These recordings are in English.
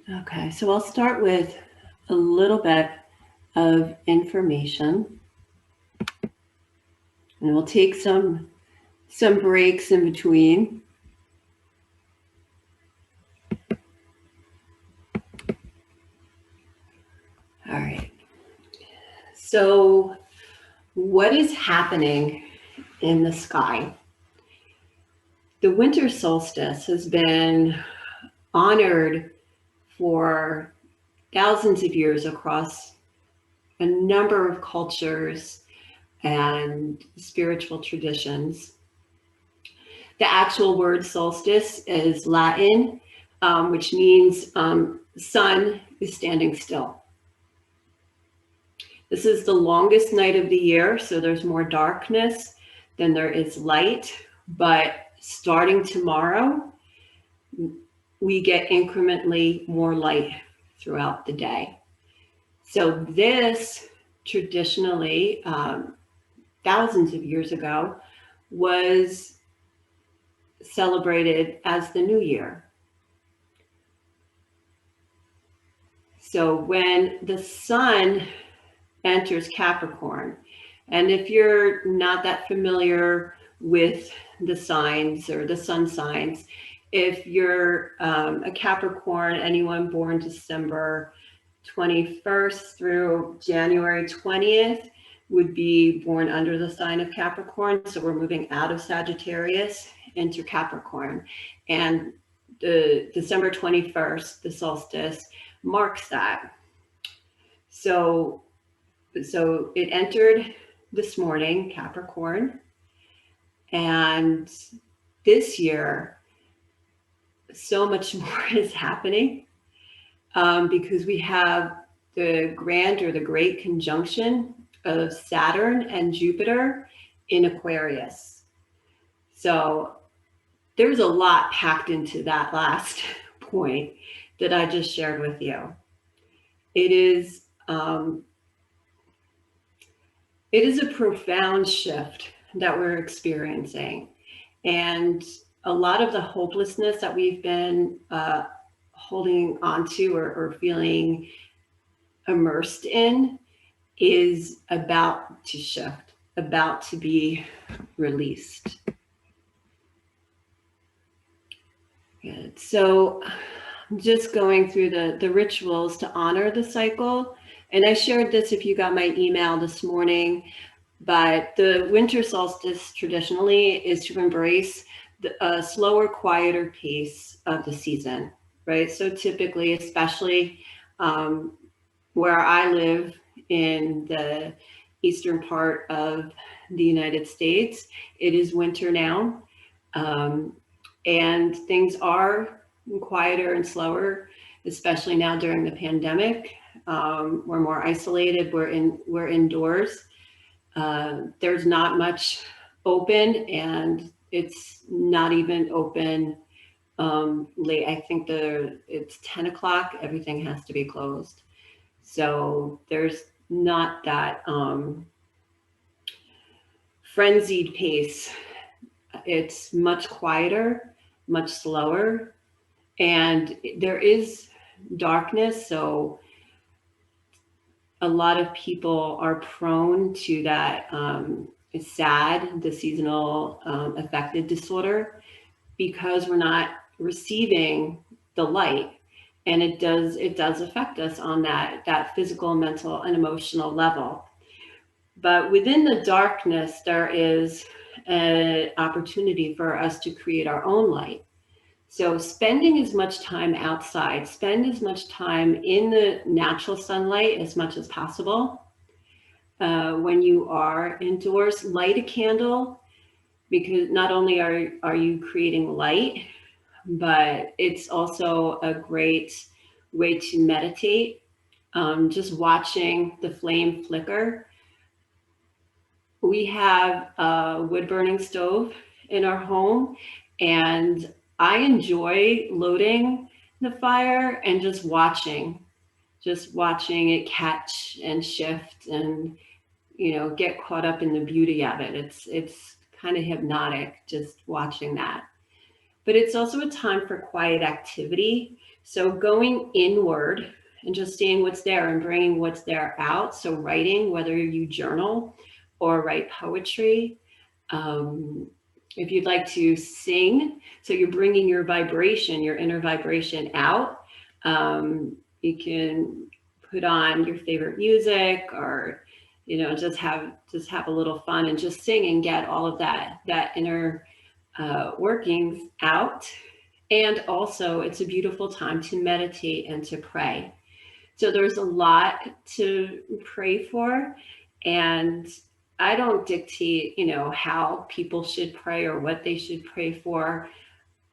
Okay, so I'll start with a little bit of information, and we'll take some breaks in between. All right. So, what is happening in the sky? The winter solstice has been honored for thousands of years across a number of cultures and spiritual traditions. The actual word solstice is Latin, which means sun is standing still. This is the longest night of the year, so there's more darkness than there is light. But starting tomorrow, we get incrementally more light throughout the day. So this traditionally, thousands of years ago, was celebrated as the new year. So when the sun enters Capricorn, and if you're not that familiar with the signs or the sun signs, if you're a Capricorn, anyone born December 21st through January 20th would be born under the sign of Capricorn. So we're moving out of Sagittarius into Capricorn. And the December 21st, the solstice, marks that. So it entered this morning, Capricorn, and this year, so much more is happening because we have the grand or the great conjunction of Saturn and Jupiter in Aquarius. So there's a lot packed into that last point that I just shared with you. It is a profound shift that we're experiencing. And a lot of the hopelessness that we've been holding onto or feeling immersed in is about to shift, about to be released. Good. So just going through the rituals to honor the cycle. And I shared this if you got my email this morning, but the winter solstice traditionally is to embrace a slower, quieter pace of the season, right? So typically, especially where I live in the eastern part of the United States, it is winter now. And things are quieter and slower, especially now during the pandemic. We're more isolated, we're indoors. There's not much open, and it's not even open late. I think it's 10 o'clock, everything has to be closed. So there's not that frenzied pace. It's much quieter, much slower, and there is darkness. So a lot of people are prone to that SAD, the seasonal affective disorder, because we're not receiving the light. And it does affect us on that physical, mental, and emotional level. But within the darkness, there is an opportunity for us to create our own light. So spending as much time outside, spend as much time in the natural sunlight as much as possible. When you are indoors, light a candle, because not only are you creating light, but it's also a great way to meditate. Just watching the flame flicker. We have a wood burning stove in our home, and I enjoy loading the fire and just watching it catch and shift and, get caught up in the beauty of it. It's kind of hypnotic just watching that. but it's also a time for quiet activity. So going inward and just seeing what's there and bringing what's there out. So writing, whether you journal or write poetry. If you'd like to sing, so you're bringing your vibration, your inner vibration out. You can put on your favorite music, or just have a little fun and just sing and get all of that inner workings out. And also, it's a beautiful time to meditate and to pray. So there's a lot to pray for, and I don't dictate, how people should pray or what they should pray for,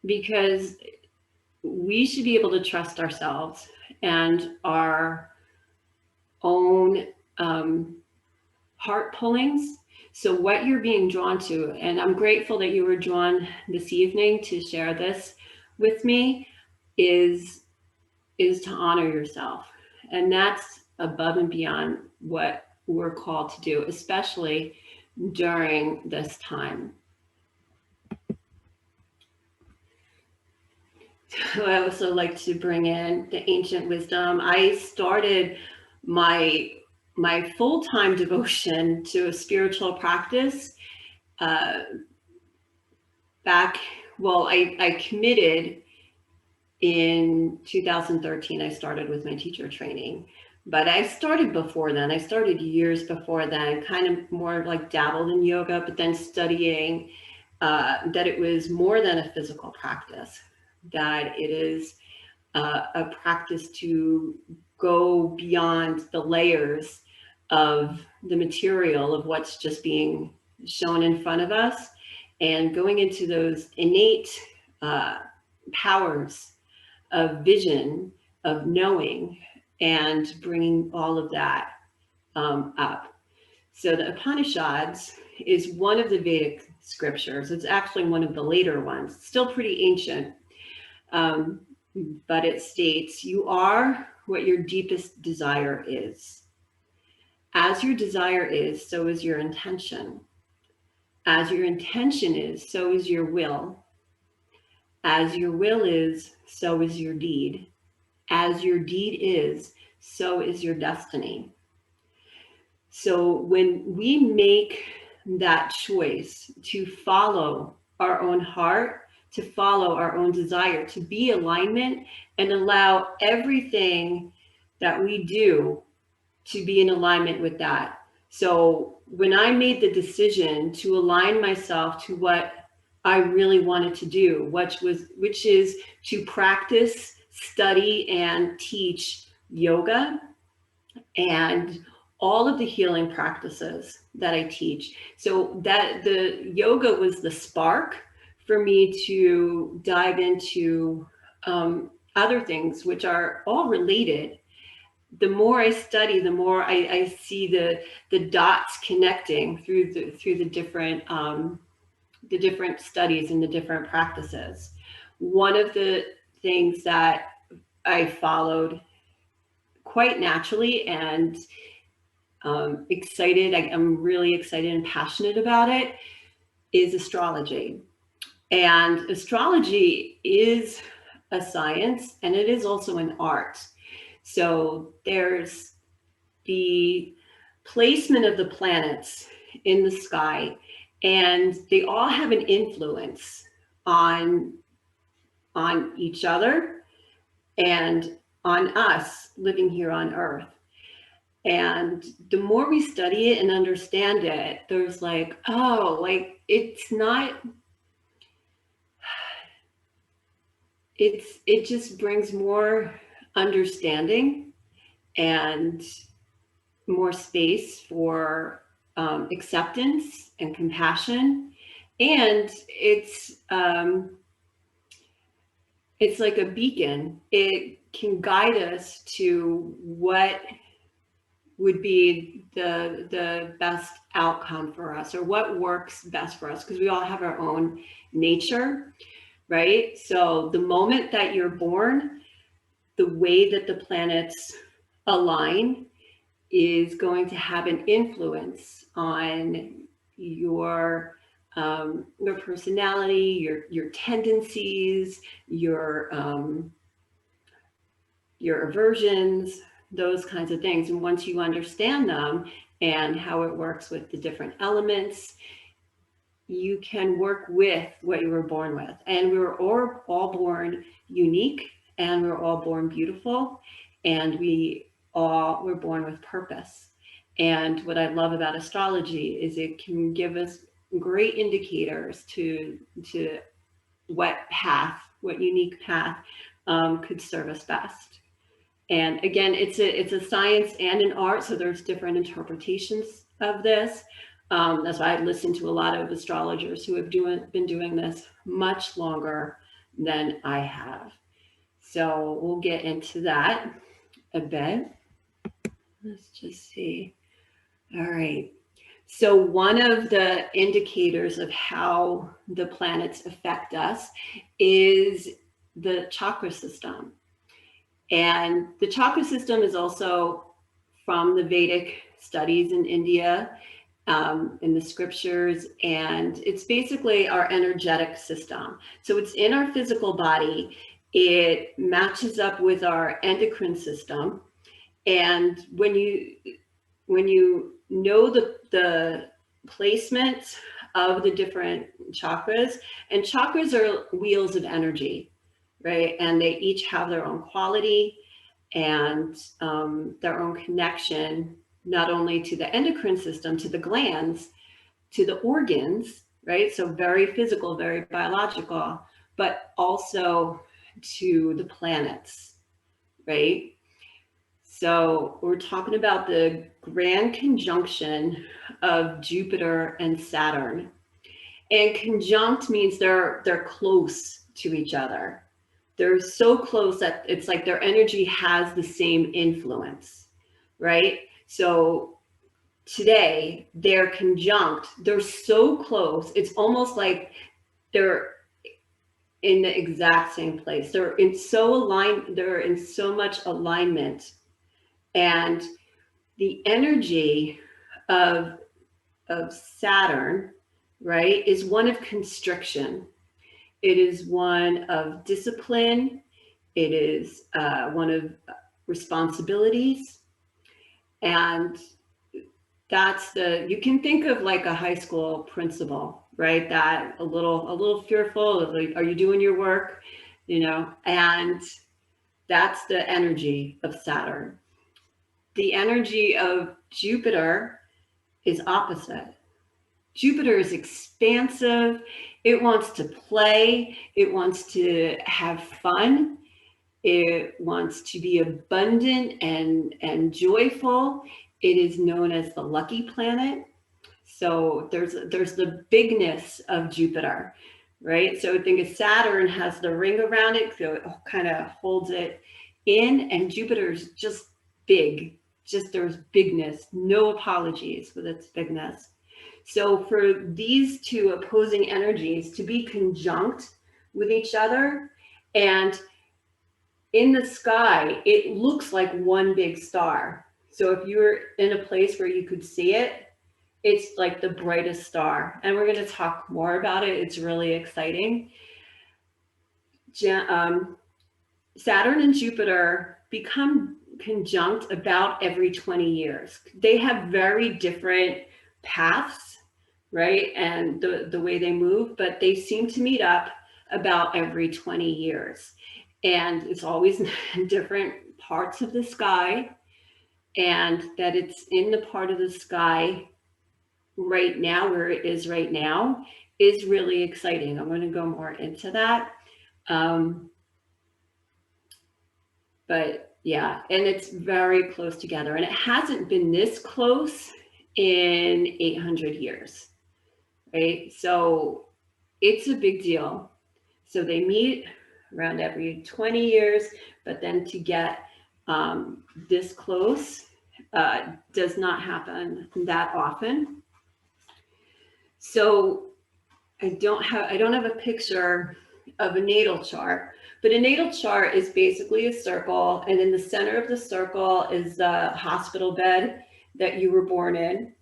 because we should be able to trust ourselves and our own heart pullings. So what you're being drawn to, and I'm grateful that you were drawn this evening to share this with me, is to honor yourself. And that's above and beyond what we're called to do, especially during this time. So I also like to bring in the ancient wisdom. I started my full-time devotion to a spiritual practice I committed in 2013. I started with my teacher training, but I started before then. I started years before then, kind of more like dabbled in yoga, but then studying that it was more than a physical practice, that it is a practice to go beyond the layers of the material of what's just being shown in front of us, and going into those innate powers of vision, of knowing, and bringing all of that up. So the Upanishads is one of the Vedic scriptures. It's actually one of the later ones, still pretty ancient. But it states, you are what your deepest desire is. As your desire is, so is your intention. As your intention is, so is your will. As your will is, so is your deed. As your deed is, so is your destiny. So when we make that choice to follow our own heart, to follow our own desire, to be alignment, and allow everything that we do to be in alignment with that. So when I made the decision to align myself to what I really wanted to do, which is to practice, study, and teach yoga and all of the healing practices that I teach. So that the yoga was the spark for me to dive into other things, which are all related. The more I study, the more I see the dots connecting through the different studies and the different practices. One of the things that I followed quite naturally and excited, I'm really excited and passionate about it, is astrology. And astrology is a science, and it is also an art. So there's the placement of the planets in the sky, and they all have an influence on each other and on us living here on Earth. And the more we study it and understand it, there's like, oh, like it just brings more understanding and more space for acceptance and compassion. And it's like a beacon. It can guide us to what would be the best outcome for us, or what works best for us, because we all have our own nature, right? So the moment that you're born, the way that the planets align is going to have an influence on your your personality, your tendencies, your aversions, those kinds of things. And once you understand them and how it works with the different elements, you can work with what you were born with. And we were all born unique, and we were all born beautiful, and we all were born with purpose. And what I love about astrology is it can give us great indicators to what unique path could serve us best. And again, it's a science and an art, so there's different interpretations of this. That's why I listen to a lot of astrologers who have been doing this much longer than I have. So we'll get into that a bit. Let's just see. All right. So one of the indicators of how the planets affect us is the chakra system. And the chakra system is also from the Vedic studies in India, in the scriptures, and it's basically our energetic system. So it's in our physical body. It matches up with our endocrine system. And when you know the placement of the different chakras, and chakras are wheels of energy, right? And they each have their own quality and their own connection, not only to the endocrine system, to the glands, to the organs, right? So very physical, very biological, but also to the planets, right? So we're talking about the grand conjunction of Jupiter and Saturn. And conjunct means they're close to each other. They're so close that it's like their energy has the same influence, right? So today they're conjunct. They're so close. It's almost like they're in the exact same place. They're in so much alignment. And the energy of Saturn, right, is one of constriction. It is one of discipline. It is one of responsibilities. And you can think of like a high school principal, right? That a little fearful of like, are you doing your work? And that's the energy of Saturn. The energy of Jupiter is opposite. Jupiter is expansive. It wants to play. It wants to have fun. It wants to be abundant and joyful. It is known as the lucky planet. So there's the bigness of Jupiter, right? So think of Saturn has the ring around it, so it kind of holds it in, and Jupiter's just big. Just there's bigness, no apologies with its bigness. So for these two opposing energies to be conjunct with each other, and in the sky, it looks like one big star. So if you're in a place where you could see it, it's like the brightest star. And we're going to talk more about it. It's really exciting. Saturn and Jupiter become conjunct about every 20 years. They have very different paths, right? And the way they move, but they seem to meet up about every 20 years. And it's always in different parts of the sky, and that it's in the part of the sky right now, where it is right now, is really exciting. I'm going to go more into that. But yeah, and it's very close together, and it hasn't been this close in 800 years, right? So it's a big deal. So they meet around every 20 years, but then to get this close does not happen that often. So I don't have a picture of a natal chart, but a natal chart is basically a circle, and in the center of the circle is the hospital bed that you were born in,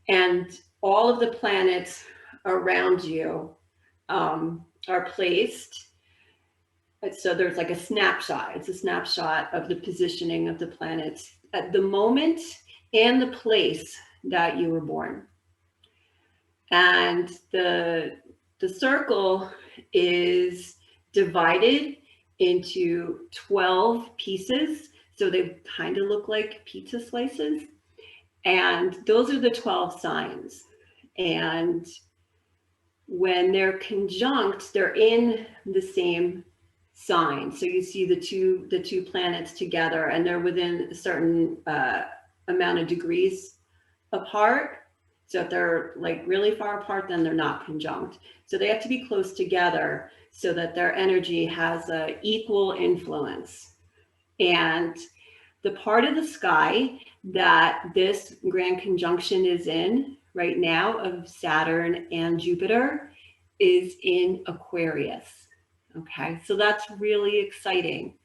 and all of the planets around you are placed. So there's like a snapshot. It's a snapshot of the positioning of the planets at the moment and the place that you were born. And the circle is divided into 12 pieces. So they kind of look like pizza slices. And those are the 12 signs. And when they're conjunct, they're in the same sign. So you see the two planets together, and they're within a certain amount of degrees apart. So if they're like really far apart, then they're not conjunct. So they have to be close together so that their energy has an equal influence. And the part of the sky that this grand conjunction is in right now of Saturn and Jupiter is in Aquarius. Okay, so that's really exciting.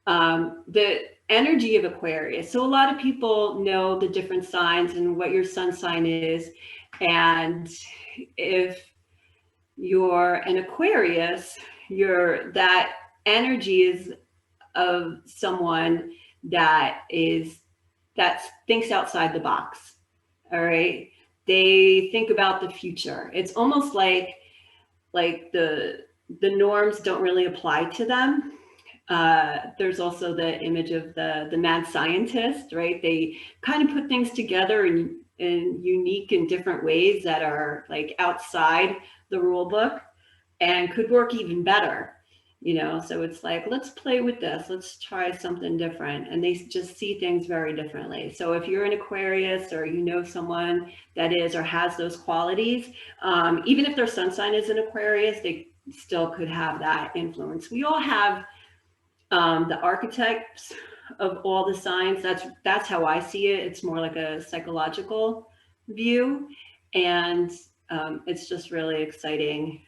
The energy of Aquarius. So a lot of people know the different signs and what your sun sign is. And if you're an Aquarius, that energy is of someone that thinks outside the box. All right. They think about the future. It's almost like the norms don't really apply to them. There's also the image of the mad scientist, right? They kind of put things together in unique and different ways that are like outside the rule book and could work even better. So it's like, let's play with this. Let's try something different. And they just see things very differently. So if you're an Aquarius or you know someone that is or has those qualities, even if their sun sign is an Aquarius, they still could have that influence. We all have the archetypes of all the signs. That's how I see it. It's more like a psychological view. And it's just really exciting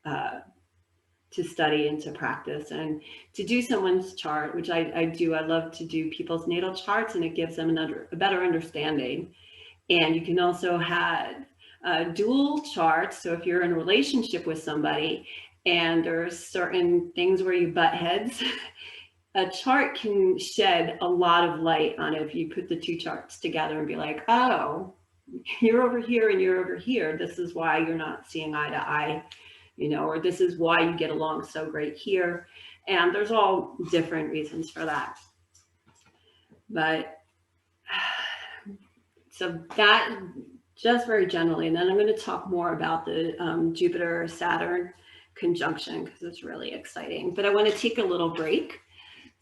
to study and to practice and to do someone's chart, which I do. I love to do people's natal charts, and it gives them a better understanding. And you can also have dual charts. So if you're in a relationship with somebody and there's certain things where you butt heads, a chart can shed a lot of light on it if you put the two charts together and be like, oh, you're over here and you're over here. This is why you're not seeing eye to eye. Or this is why you get along so great here. And there's all different reasons for that. But so that just very generally, and then I'm going to talk more about the Jupiter-Saturn conjunction because it's really exciting. But I want to take a little break.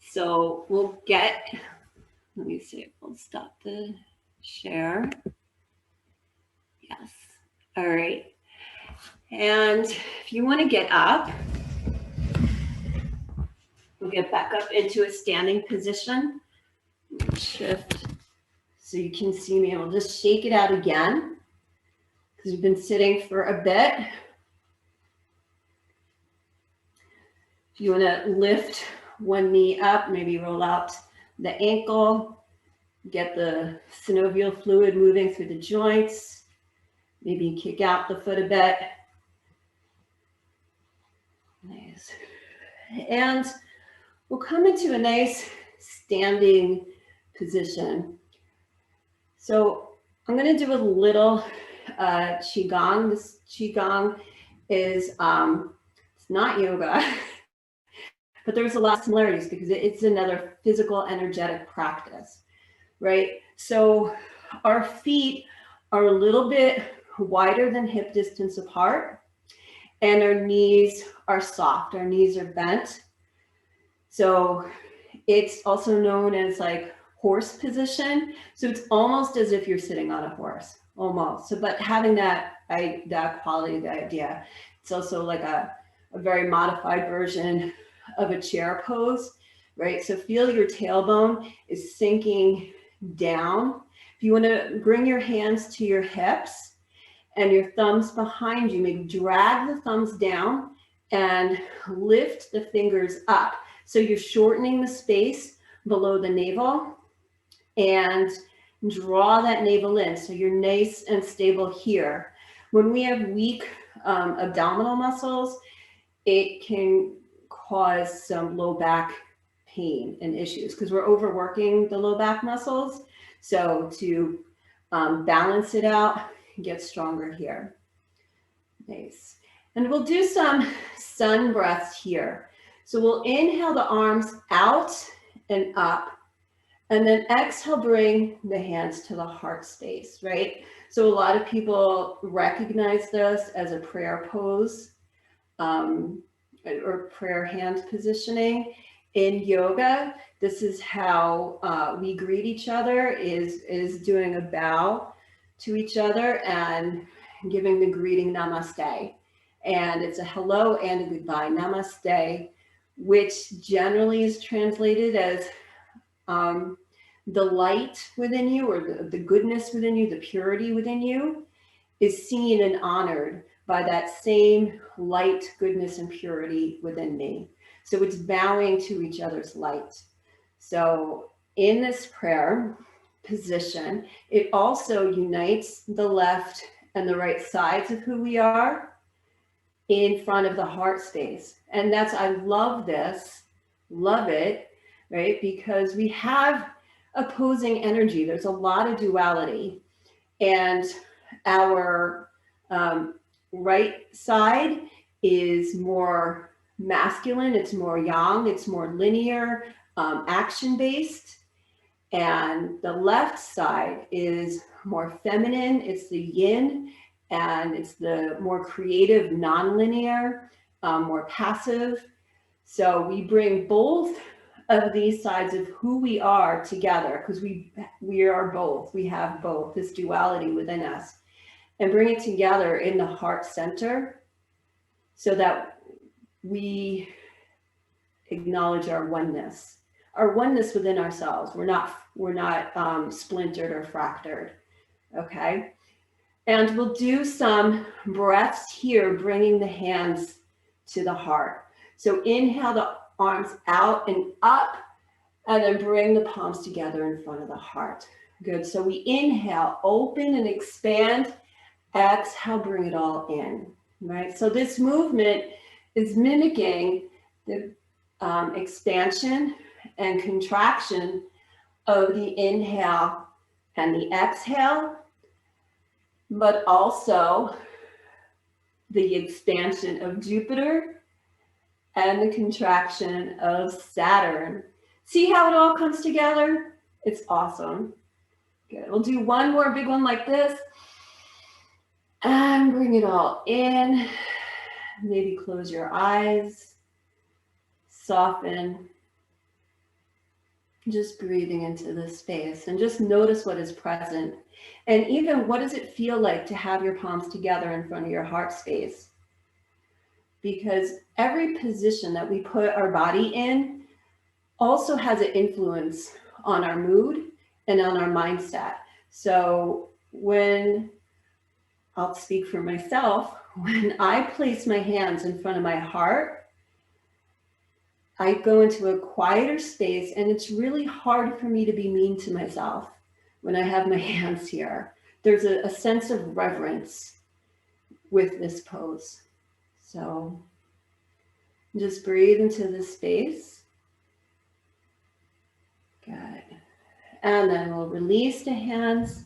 So let me see, we'll stop the share. Yes. All right. And if you want to get up, we'll get back up into a standing position. Shift so you can see me. I'll just shake it out again because you've been sitting for a bit. If you want to lift one knee up, maybe roll out the ankle, get the synovial fluid moving through the joints, maybe kick out the foot a bit. Nice. And we'll come into a nice standing position. So I'm going to do a little Qigong. This Qigong is, it's not yoga, but there's a lot of similarities because it's another physical energetic practice, right? So our feet are a little bit wider than hip distance apart. And our knees are soft. Our knees are bent. So it's also known as like horse position. So it's almost as if you're sitting on a horse, almost. So, but having that quality, the idea, it's also like a very modified version of a chair pose, right? So feel your tailbone is sinking down. If you want to bring your hands to your hips, and your thumbs behind you, maybe drag the thumbs down and lift the fingers up. So you're shortening the space below the navel and draw that navel in. So you're nice and stable here. When we have weak abdominal muscles, it can cause some low back pain and issues because we're overworking the low back muscles. So to balance it out, get stronger here. Nice. And we'll do some sun breaths here. So we'll inhale the arms out and up, and then exhale, bring the hands to the heart space, right? So a lot of people recognize this as a prayer pose or prayer hand positioning. In yoga, this is how we greet each other, is doing a bow to each other and giving the greeting namaste. And it's a hello and a goodbye, namaste, which generally is translated as the light within you, or the goodness within you, the purity within you, is seen and honored by that same light, goodness, and purity within me. So it's bowing to each other's light. So in this prayer position, it also unites the left and the right sides of who we are in front of the heart space. And that's, I love this, love it, right? Because we have opposing energy. There's a lot of duality. And our right side is more masculine, it's more yang, it's more linear, action-based. And the left side is more feminine, it's the yin, and it's the more creative, non-linear, more passive. So we bring both of these sides of who we are together, because we are both, we have both, this duality within us, and bring it together in the heart center so that we acknowledge our oneness within ourselves. We're not splintered or fractured. Okay. And we'll do some breaths here, bringing the hands to the heart. So inhale the arms out and up, and then bring the palms together in front of the heart. Good. So we inhale, open and expand. Exhale, bring it all in. Right. So this movement is mimicking the expansion and contraction of the inhale and the exhale, but also the expansion of Jupiter and the contraction of Saturn. See how it all comes together? It's awesome. Good. We'll do one more big one like this. And bring it all in. Maybe close your eyes. Soften. Just breathing into this space, and just notice what is present. And even, what does it feel like to have your palms together in front of your heart space? Because every position that we put our body in also has an influence on our mood and on our mindset. So when, I'll speak for myself, when I place my hands in front of my heart, I go into a quieter space, and it's really hard for me to be mean to myself when I have my hands here. There's a sense of reverence with this pose. So just breathe into this space. Good. And then we'll release the hands.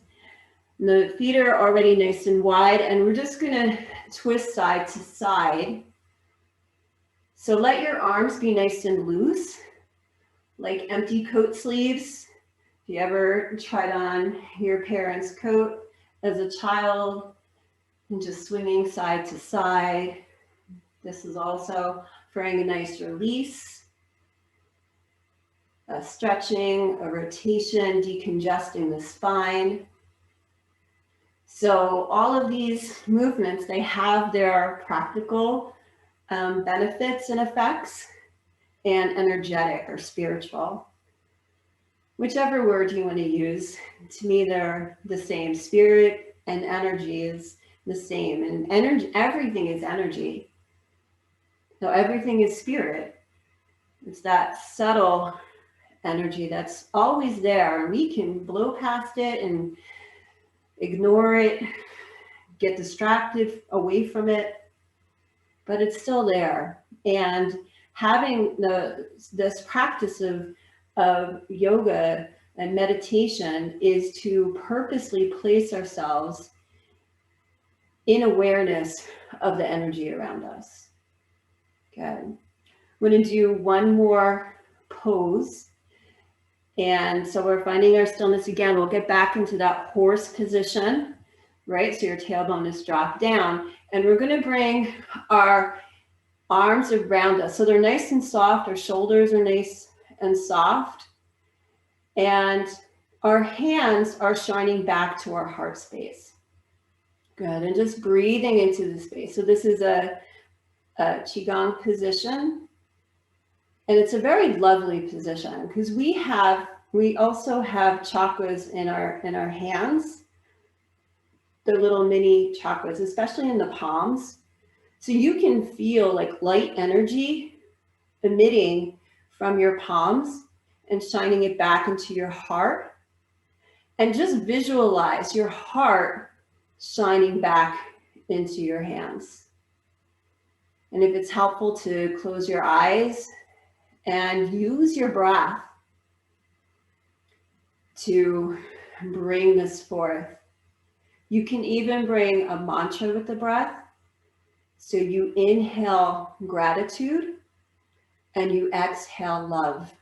The feet are already nice and wide, and we're just going to twist side to side. So let your arms be nice and loose, like empty coat sleeves. If you ever tried on your parents' coat as a child and just swinging side to side, this is also for a nice release, a stretching, a rotation, decongesting the spine. So all of these movements, they have their practical benefits and effects, and energetic or spiritual. Whichever word you want to use, to me they're the same. Spirit and energy is the same, and energy, everything is energy. So everything is spirit. It's that subtle energy that's always there, and we can blow past it and ignore it, get distracted away from it, but it's still there. And having this practice of yoga and meditation is to purposely place ourselves in awareness of the energy around us. Okay. We're going to do one more pose. And so we're finding our stillness again. We'll get back into that horse position, right? So your tailbone is dropped down. And we're going to bring our arms around us. So they're nice and soft. Our shoulders are nice and soft. And our hands are shining back to our heart space. Good. And just breathing into the space. So this is a Qigong position. And it's a very lovely position because we also have chakras in our hands. They're little mini chakras, especially in the palms. So you can feel like light energy emitting from your palms and shining it back into your heart. And just visualize your heart shining back into your hands. And if it's helpful to close your eyes and use your breath to bring this forth. You can even bring a mantra with the breath. So you inhale gratitude and you exhale love.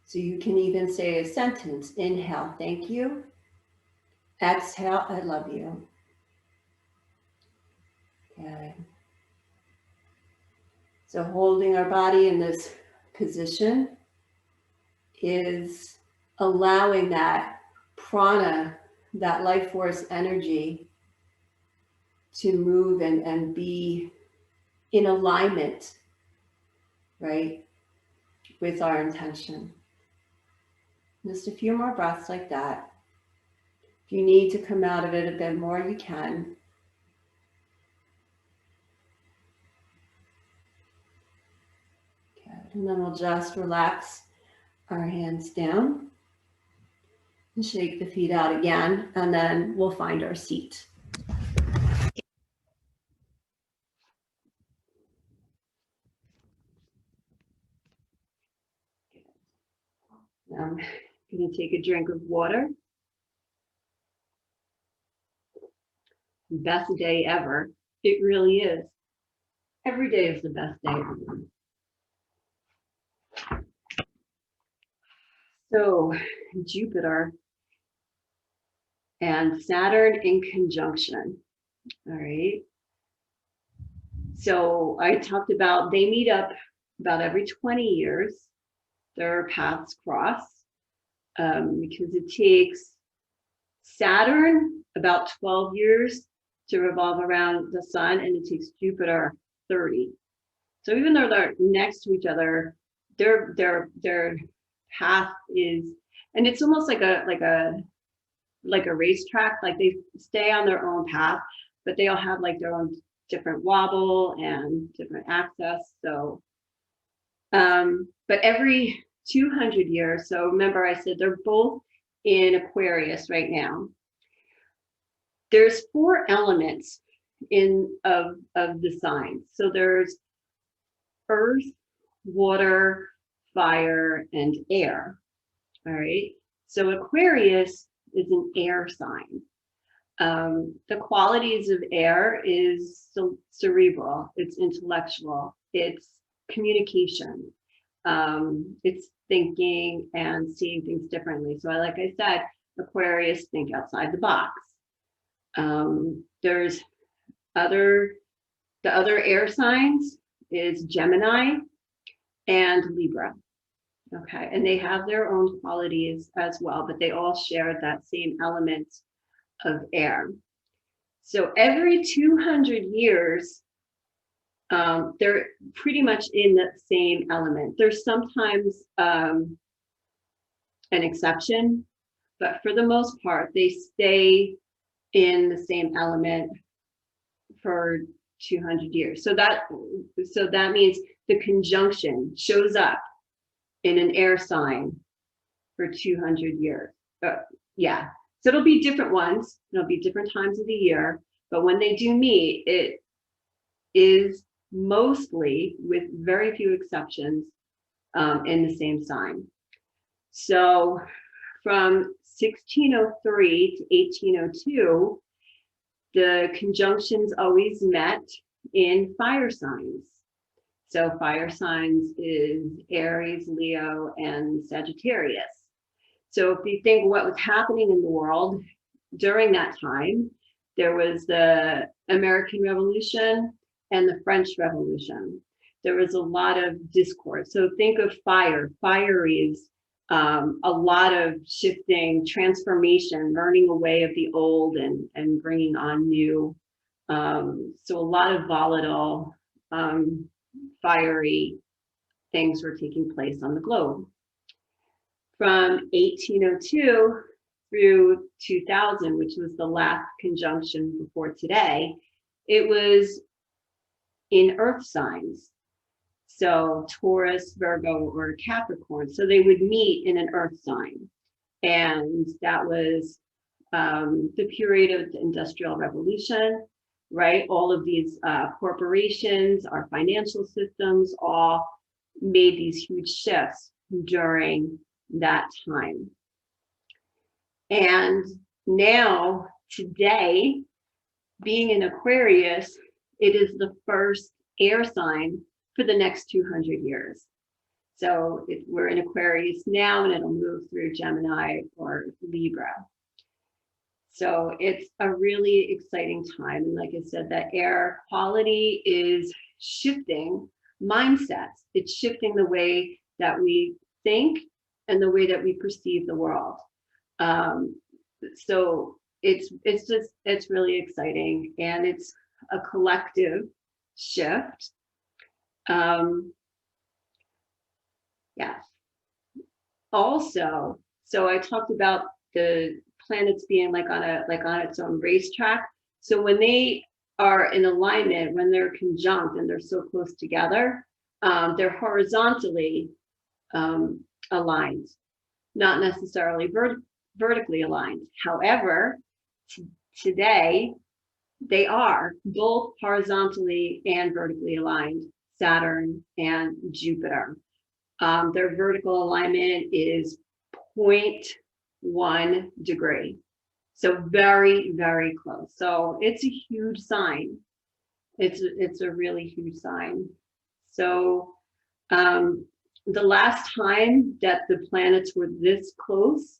So you can even say a sentence. Inhale, thank you. Exhale, I love you. Okay. So holding our body in this position is allowing that prana, that life force energy to move and be in alignment, right, with our intention. Just a few more breaths like that. If you need to come out of it a bit more, you can. Good. And then we'll just relax our hands down and shake the feet out again, and then we'll find our seat. Now I'm going to take a drink of water. Best day ever. It really is. Every day is the best day ever. So Jupiter and Saturn in conjunction. All right. So I talked about they meet up about every 20 years. Their paths cross because it takes Saturn about 12 years to revolve around the sun, and it takes Jupiter 30. So even though they're next to each other, their path is, and it's almost like a racetrack. Like they stay on their own path, but they all have like their own different wobble and different access. So, but every 200 years. So remember, I said they're both in Aquarius right now. There's 4 elements of the signs. So there's earth, water, fire, and air. All right. So Aquarius is an air sign. The qualities of air is cerebral, it's intellectual, it's communication, it's thinking and seeing things differently. So like I said, Aquarius, think outside the box. There's the other air signs is Gemini and Libra. Okay, and they have their own qualities as well, but they all share that same element of air. So every 200 years, they're pretty much in the same element. There's sometimes an exception, but for the most part, they stay in the same element for 200 years. So that means the conjunction shows up in an air sign for 200 years. Yeah. So it'll be different ones, it'll be different times of the year, but when they do meet, it is mostly, with very few exceptions, in the same sign. So from 1603 to 1802, the conjunctions always met in fire signs. So fire signs is Aries, Leo, and Sagittarius. So if you think what was happening in the world during that time, there was the American Revolution and the French Revolution. There was a lot of discord. So think of fire. Fire is a lot of shifting, transformation, burning away of the old and bringing on new. So a lot of volatile, fiery things were taking place on the globe. From 1802 through 2000, which was the last conjunction before today, it was in earth signs. So Taurus, Virgo, or Capricorn. So they would meet in an earth sign. And that was the period of the Industrial Revolution, right? All of these corporations, our financial systems, all made these huge shifts during that time. And now, today, being in Aquarius, it is the first air sign for the next 200 years. So we're in Aquarius now, and it'll move through Gemini or Libra. So it's a really exciting time. And like I said, that air quality is shifting mindsets. It's shifting the way that we think and the way that we perceive the world. So it's really exciting, and it's a collective shift. Yes. Also, so I talked about the planets being like on its own racetrack. So when they are in alignment, when they're conjunct and they're so close together, they're horizontally aligned, not necessarily vertically aligned. However, today they are both horizontally and vertically aligned, Saturn and Jupiter. Their vertical alignment is 0.1 degree. So very, very close. So it's a huge sign. It's a really huge sign. So the last time that the planets were this close,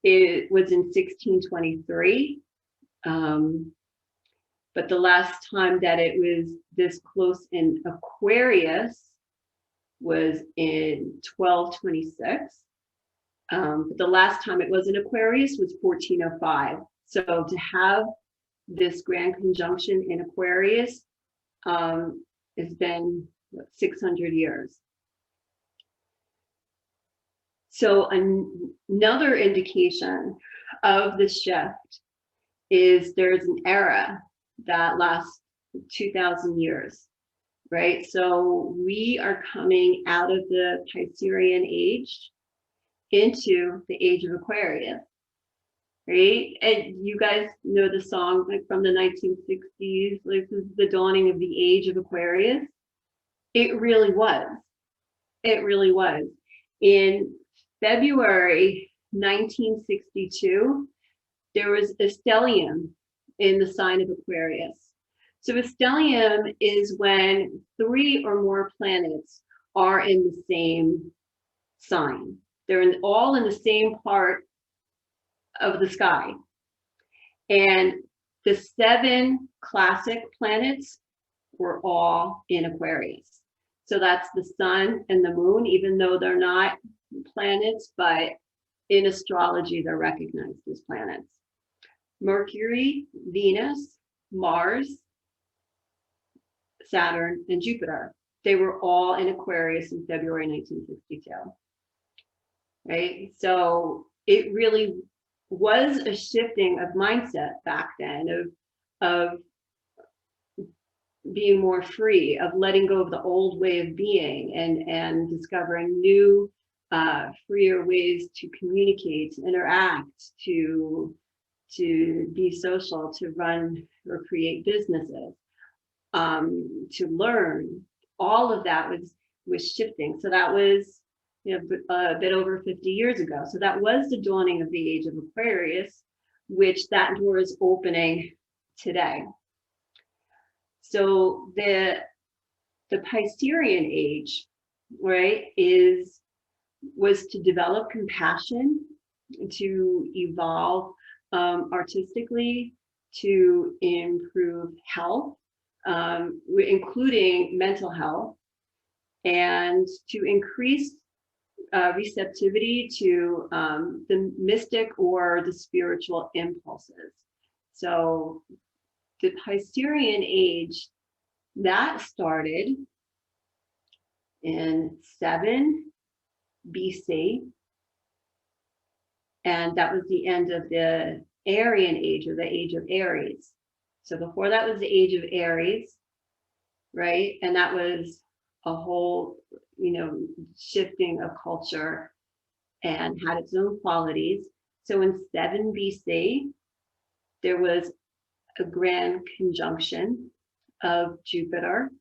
it was in 1623. But the last time that it was this close in Aquarius was in 1226. But the last time it was in Aquarius was 1405. So to have this grand conjunction in Aquarius has been 600 years. So another indication of the shift is there's an era that lasts 2,000 years, right? So we are coming out of the Piscean age into the age of Aquarius, right? And you guys know the song like from the 1960s, like this is the dawning of the age of Aquarius. It really was. It really was. In February 1962, there was a stellium in the sign of Aquarius. So a stellium is when 3 or more planets are in the same sign. They're all in the same part of the sky. And the 7 classic planets were all in Aquarius. So that's the sun and the moon, even though they're not planets, but in astrology, they're recognized as planets. Mercury, Venus, Mars, Saturn, and Jupiter. They were all in Aquarius in February 1962. Right? So it really was a shifting of mindset back then of being more free, of letting go of the old way of being and discovering new freer ways to communicate, to interact, to be social, to run or create businesses, to learn. All of that was shifting. So that was, you know, a bit over 50 years ago. So that was the dawning of the age of Aquarius, which that door is opening today. So the Piscean age, right, was to develop compassion, to evolve artistically, to improve health, including mental health, and to increase receptivity to the mystic or the spiritual impulses. So the Piscean age, that started in 7 BC, and that was the end of the Aryan age, or the age of Aries. So before that was the age of Aries, right? And that was a whole, you know, shifting of culture and had its own qualities. So in 7 BC, there was a grand conjunction of Jupiter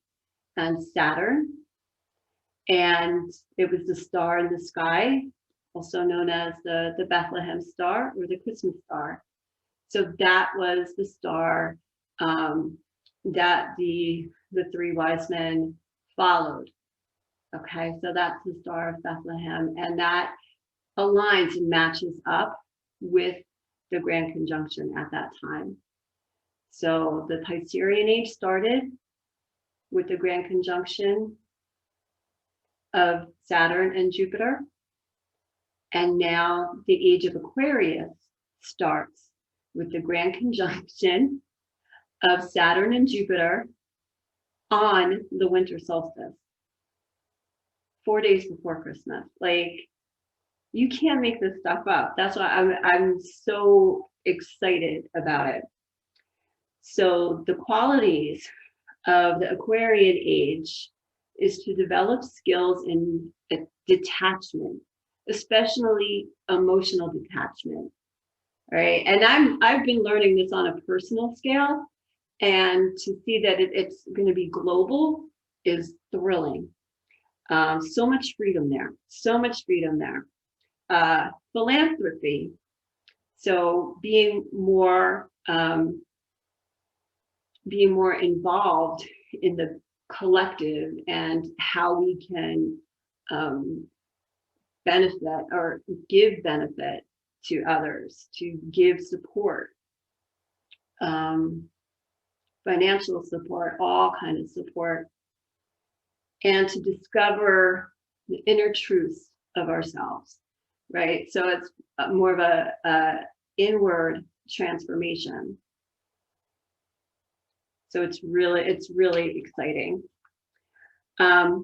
and Saturn, and it was the star in the sky, also known as the Bethlehem star or the Christmas star. So that was the star that the 3 wise men followed. Okay, so that's the Star of Bethlehem, and that aligns and matches up with the grand conjunction at that time. So the Piscean age started with the grand conjunction of Saturn and Jupiter, and now the age of Aquarius starts with the grand conjunction of Saturn and Jupiter on the winter solstice, 4 days before Christmas. Like, you can't make this stuff up. That's why I'm so excited about it. So the qualities of the Aquarian age is to develop skills in detachment, especially emotional detachment. Right. And I've been learning this on a personal scale, and to see that it's going to be global is thrilling. So much freedom there. So much freedom there. Philanthropy. So being more involved in the collective and how we can benefit or give benefit to others, to give support, financial support, all kinds of support, and to discover the inner truths of ourselves, right? So it's more of a inward transformation. So it's really exciting. So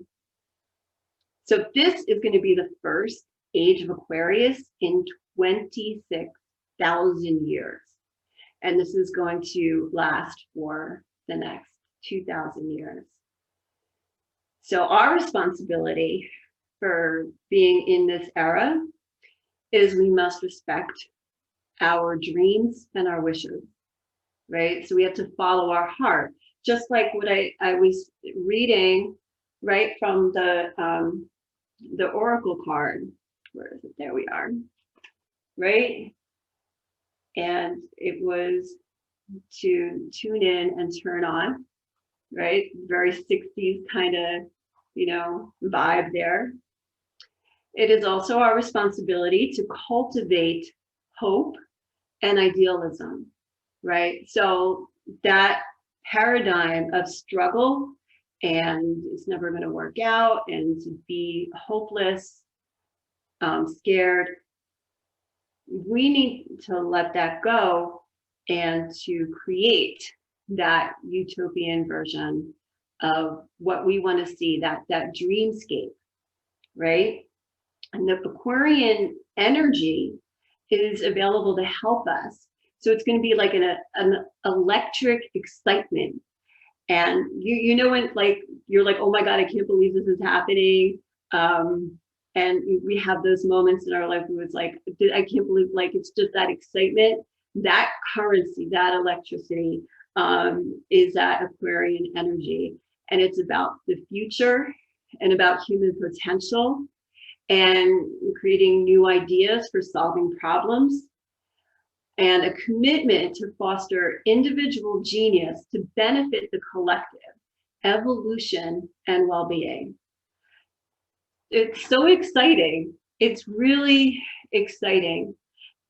this is going to be the first age of Aquarius in 26,000 years. And this is going to last for the next 2,000 years. So our responsibility for being in this era is we must respect our dreams and our wishes, right? So we have to follow our heart, just like what I was reading, right, from the oracle card. Where is it? There we are, right? And it was to tune in and turn on, right? Very 60s kind of, you know, vibe there. It is also our responsibility to cultivate hope and idealism, right? So that paradigm of struggle and it's never going to work out, and to be hopeless, scared, we need to let that go and to create that utopian version of what we want to see, that dreamscape, right? And the Aquarian energy is available to help us. So it's going to be like an electric excitement. And you know, when like you're like, oh my God, I can't believe this is happening. And we have those moments in our life where it's like, I can't believe, like, it's just that excitement, that currency, that electricity is that Aquarian energy. And it's about the future and about human potential and creating new ideas for solving problems, and a commitment to foster individual genius to benefit the collective, evolution, and well-being. It's so exciting. It's really exciting.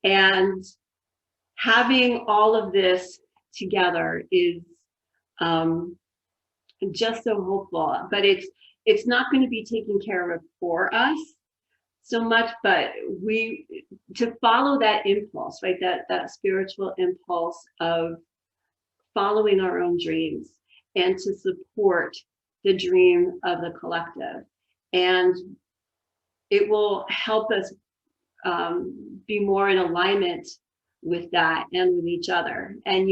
And having all of this together is just so hopeful. But it's not going to be taken care of for us so much, but to follow that impulse, right? That spiritual impulse of following our own dreams and to support the dream of the collective. And it will help us be more in alignment with that and with each other. And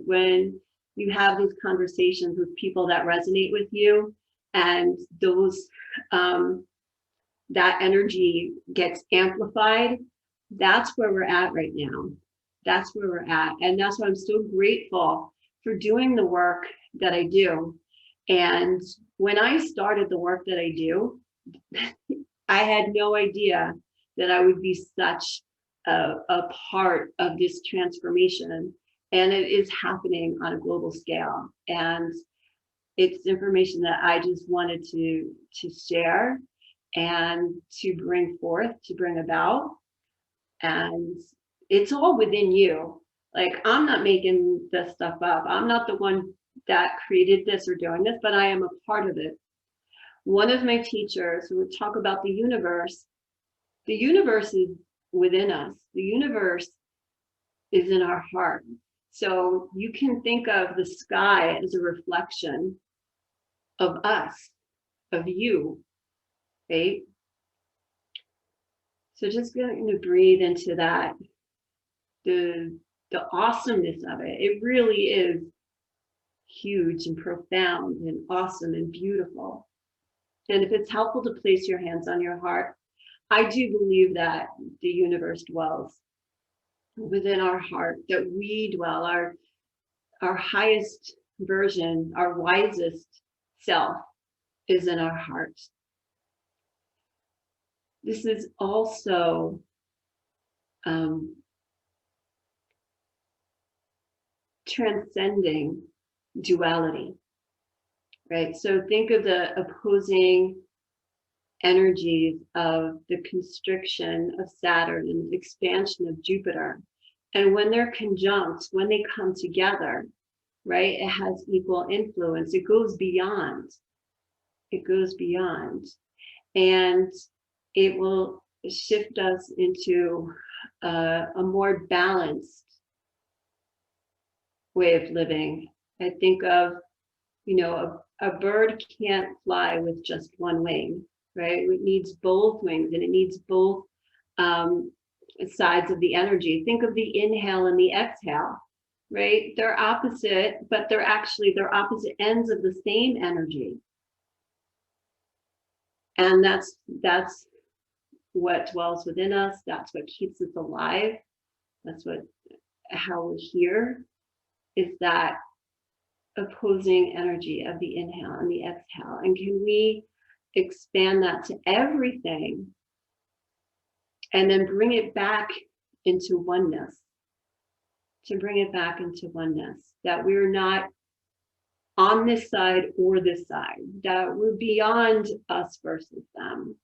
when you have these conversations with people that resonate with you, and those that energy gets amplified, that's where we're at right now. That's where we're at. And that's why I'm so grateful for doing the work that I do. And when I started the work that I do, I had no idea that I would be such a part of this transformation. And it is happening on a global scale. And it's information that I just wanted to share and to bring forth, to bring about. And it's all within you. Like, I'm not making this stuff up. I'm not the one that created this or doing this, but I am a part of it. One of my teachers who would talk about the universe is within us. The universe is in our heart. So you can think of the sky as a reflection of us, of you, right? So just going to breathe into that, the awesomeness of it. It really is huge and profound and awesome and beautiful. And if it's helpful to place your hands on your heart, I do believe that the universe dwells within our heart, that we dwell, our highest version, our wisest self is in our heart. This is also transcending duality, right? So think of the opposing energies of the constriction of Saturn and the expansion of Jupiter. And when they're conjunct, when they come together, right, it has equal influence. It goes beyond. It goes beyond. And it will shift us into a more balanced way of living. I think of, a bird can't fly with just one wing, right? It needs both wings, and it needs both sides of the energy. Think of the inhale and the exhale, right? They're opposite, but they're opposite ends of the same energy. And that's what dwells within us. That's what keeps us alive. That's how we're here, is that opposing energy of the inhale and the exhale. And can we expand that to everything and then bring it back into oneness? To bring it back into oneness, that we're not on this side or this side, that we're beyond us versus them,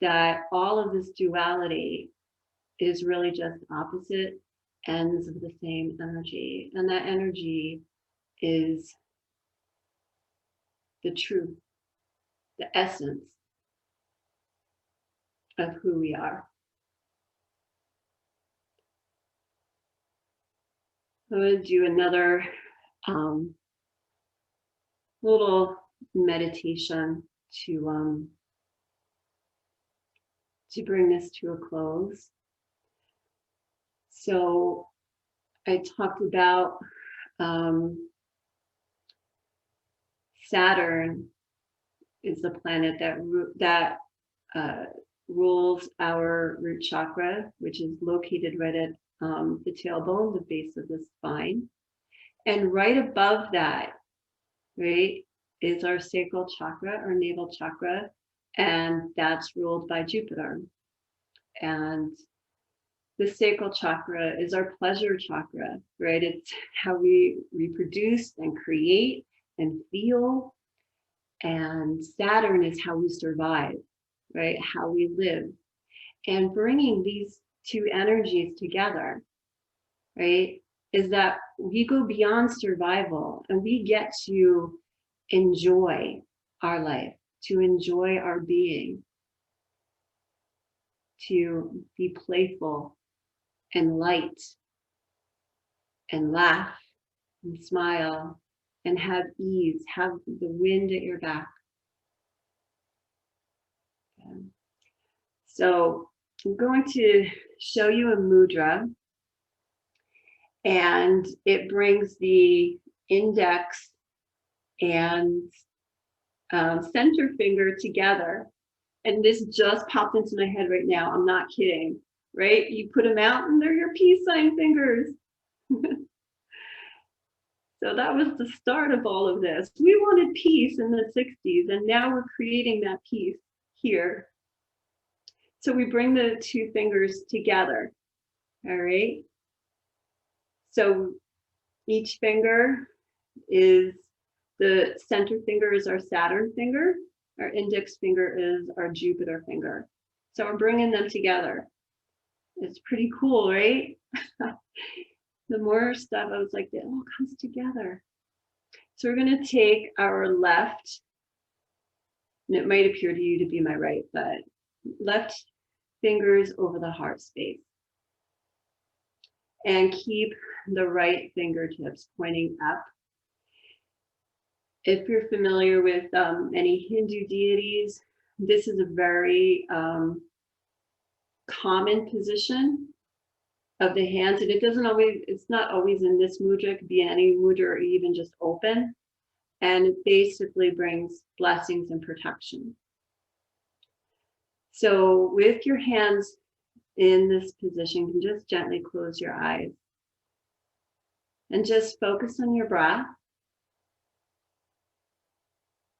that all of this duality is really just opposite ends of the same energy. And that energy is the truth, the essence of who we are. I'm going to do another little meditation to bring this to a close. So I talked about Saturn is the planet that rules our root chakra, which is located right at the tailbone, the base of the spine. And right above that, right, is our sacral chakra, our navel chakra, and that's ruled by Jupiter. And the sacral chakra is our pleasure chakra, right? It's how we reproduce and create and feel. And Saturn is how we survive, right? How we live. And bringing these two energies together, right, is that we go beyond survival and we get to enjoy our life, to enjoy our being, to be playful and light and laugh and smile and have ease, have the wind at your back. Okay. So I'm going to show you a mudra, and it brings the index and center finger together. And this just popped into my head right now. I'm not kidding, right? You put them out and they're your peace sign fingers. So that was the start of all of this. We wanted peace in the 60s, and now we're creating that peace here. So we bring the two fingers together, all right? So each finger is, the center finger is our Saturn finger, our index finger is our Jupiter finger. So we're bringing them together. It's pretty cool, right? The more stuff, I was like, it all comes together. So we're going to take our left, and it might appear to you to be my right, but left fingers over the heart space. And keep the right fingertips pointing up. If you're familiar with any Hindu deities, this is a very common position of the hands, and it doesn't always, it's not always in this mudra, it could be any mudra or even just open, and it basically brings blessings and protection. So with your hands in this position, you can just gently close your eyes and just focus on your breath.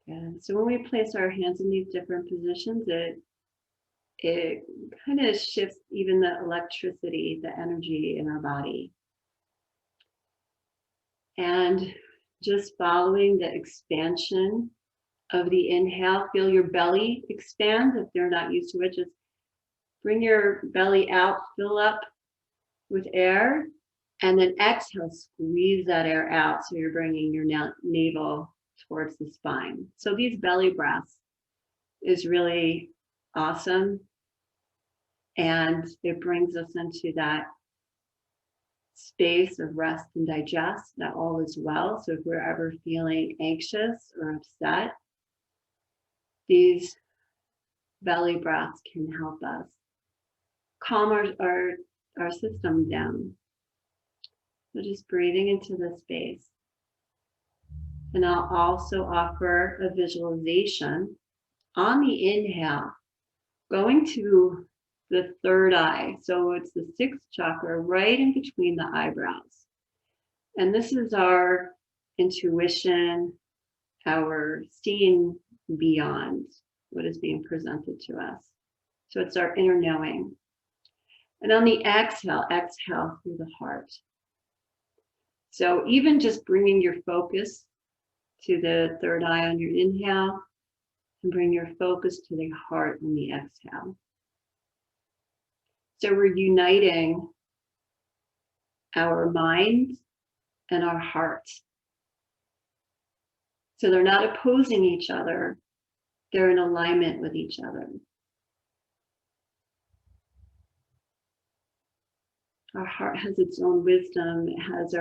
And so when we place our hands in these different positions, it kind of shifts even the electricity, the energy in our body. And just following the expansion of the inhale, feel your belly expand. If you're not used to it, just bring your belly out, fill up with air, and then exhale, squeeze that air out. So you're bringing your navel towards the spine. So these belly breaths is really awesome. And it brings us into that space of rest and digest, that all is well. So if we're ever feeling anxious or upset, these belly breaths can help us calm our system down. So just breathing into the space. And I'll also offer a visualization on the inhale, going to the third eye. So it's the sixth chakra right in between the eyebrows. And this is our intuition, our seeing beyond what is being presented to us. So it's our inner knowing. And on the exhale, exhale through the heart. So even just bringing your focus to the third eye on your inhale, and bring your focus to the heart on the exhale. So we're uniting our mind and our heart. So they're not opposing each other, they're in alignment with each other. Our heart has its own wisdom, it has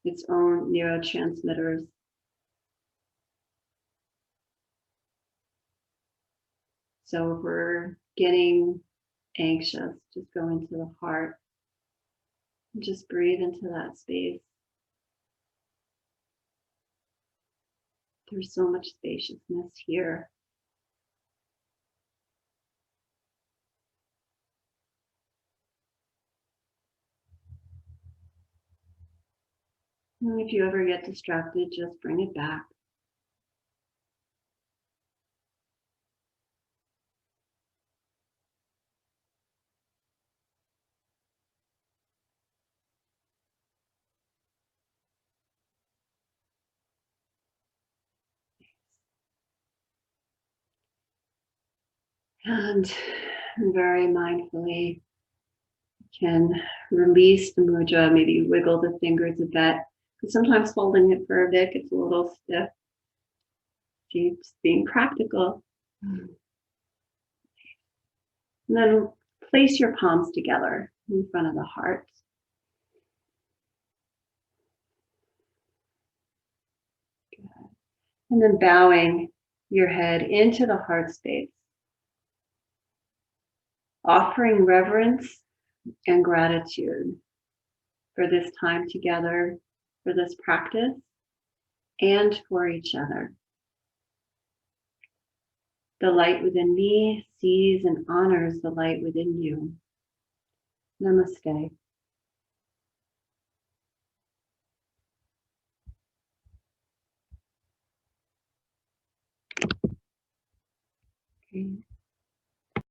its own neurotransmitters. So if we're getting anxious, just go into the heart and just breathe into that space. There's so much spaciousness here. And if you ever get distracted, just bring it back. And very mindfully can release the mudra, maybe wiggle the fingers a bit. Because sometimes holding it for a bit gets a little stiff. Keeps being practical. And then place your palms together in front of the heart. And then bowing your head into the heart space, offering reverence and gratitude for this time together, for this practice, and for each other. The light within me sees and honors the light within you. Namaste. Okay.